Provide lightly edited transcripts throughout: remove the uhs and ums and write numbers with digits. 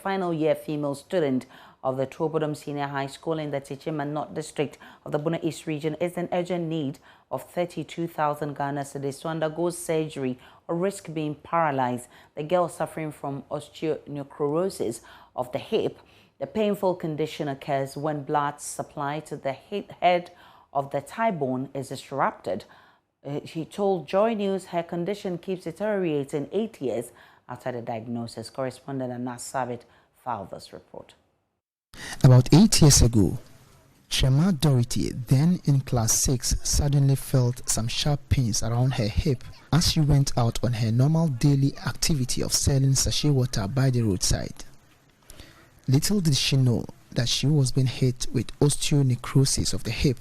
final year female student of the Tuobodom Senior High School in the Techiman district of the Bono East region is in urgent need of 32,000 Ghana cedis to undergo surgery or risk being paralyzed. The girl suffering from osteonecrosis of the hip. The painful condition occurs when blood supply to the head of the thigh bone is disrupted. She told JoyNews her condition keeps deteriorating 8 years after the diagnosis. Correspondent Anas Sabit filed this report. About 8 years ago, Shema Dorothy, then in class 6, suddenly felt some sharp pains around her hip as she went out on her normal daily activity of selling sachet water by the roadside. Little did she know that she was being hit with osteonecrosis of the hip,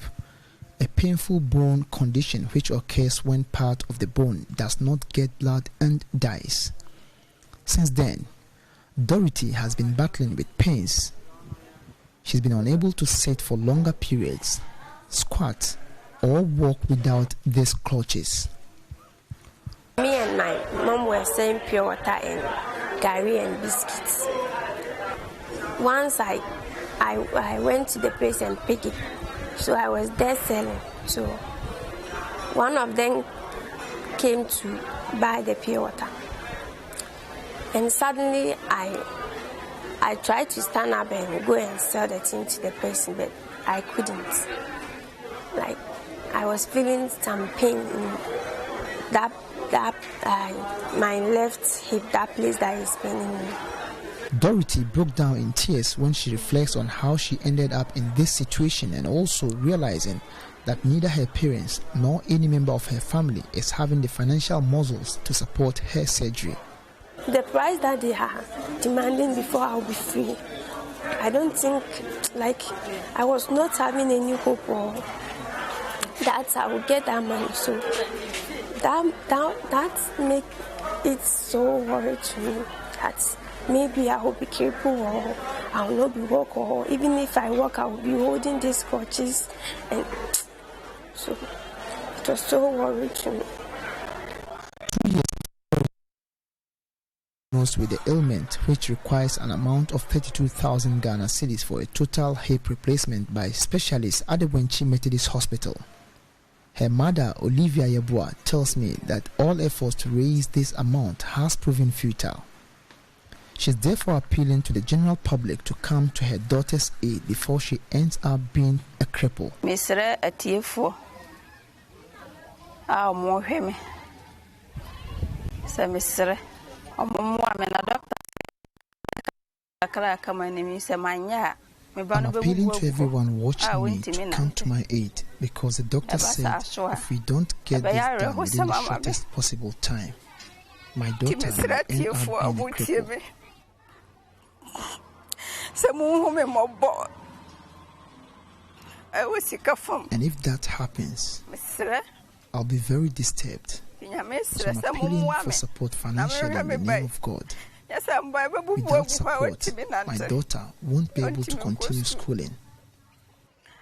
a painful bone condition which occurs when part of the bone does not get blood and dies. Since then, Dorothy has been battling with pains. She's been unable to sit for longer periods, squat, or walk without these crutches. Me and my mom were selling pure water and curry and biscuits. Once I went to the place and picked it, so I was there selling. So one of them came to buy the pure water, and suddenly I tried to stand up and go and sell the thing to the person, but I couldn't. Like, I was feeling some pain in my left hip, that place that is paining me. Dorothy broke down in tears when she reflects on how she ended up in this situation, and also realizing that neither her parents nor any member of her family is having the financial muscles to support her surgery. The price that they are demanding before I'll be free, I don't think, like, I was not having any hope or that I will get that money. So that make it so worried to me that maybe I will be crippled or I will not be walking, or even if I walk, I will be holding these crutches, and so it was so worried to me. 2 years diagnosed with the ailment, which requires an amount of 32,000 Ghana cedis for a total hip replacement by specialists at the Wenchi Methodist Hospital. Her mother, Olivia Yeboah, tells me that all efforts to raise this amount has proven futile. She's therefore appealing to the general public to come to her daughter's aid before she ends up being a cripple. Misre atiefo a mo hweme se misre omo me na doctor akra kama ni mi se manya. I'm appealing to everyone watching me to come to my aid, because the doctor said if we don't get this done within the shortest possible time, my daughter will end up being a cripple. And if that happens, I'll be very disturbed. So I'm appealing for support financially in the name of God. Without support, my daughter won't be able to continue schooling.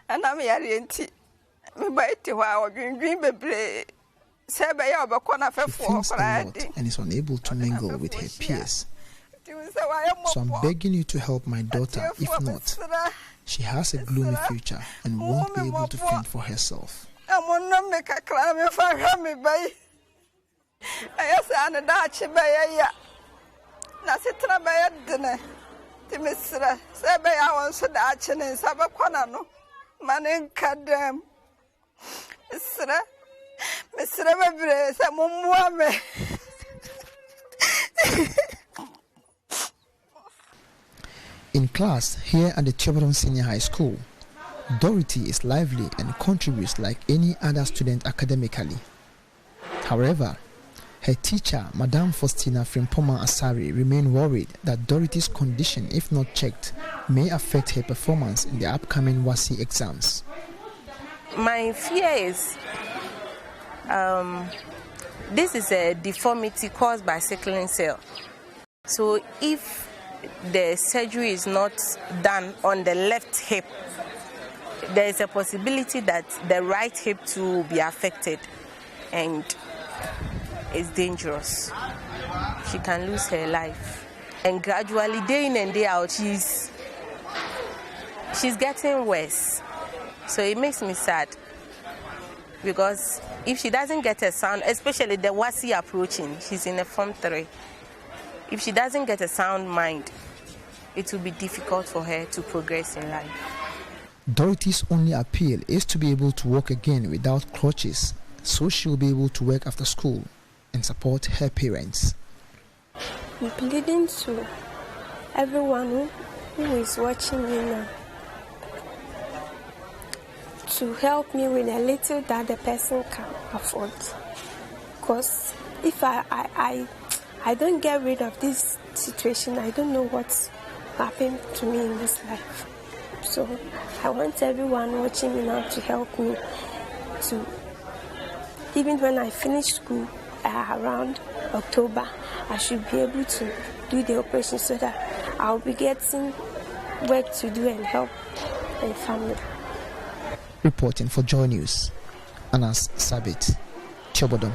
She feels a lot and is unable to mingle with her peers. So I'm begging you to help my daughter. If not, she has a gloomy future and won't be able to fend for herself. In class here at the Tuobodom Senior High School, Dorothy is lively and contributes like any other student academically. However, her teacher, Madam Faustina Frimpoma Asari, remained worried that Dorothy's condition, if not checked, may affect her performance in the upcoming WASI exams. My fear is this is a deformity caused by sickling cell. So if the surgery is not done on the left hip, there is a possibility that the right hip too will be affected, and it's dangerous. She can lose her life. And gradually, day in and day out, she's getting worse. So it makes me sad, because if she doesn't get a sound, especially the WASI approaching, she's in a Form 3. If she doesn't get a sound mind, it will be difficult for her to progress in life. Dorothy's only appeal is to be able to walk again without crutches, so she will be able to work after school and support her parents. I'm pleading to everyone who is watching me now to help me with a little that the person can afford. Because if I don't get rid of this situation, I don't know what's happened to me in this life. So I want everyone watching me now to help me to, even when I finish school around October, I should be able to do the operation so that I'll be getting work to do and help my family. Reporting for JoyNews, Anas Sabit, Chobodom.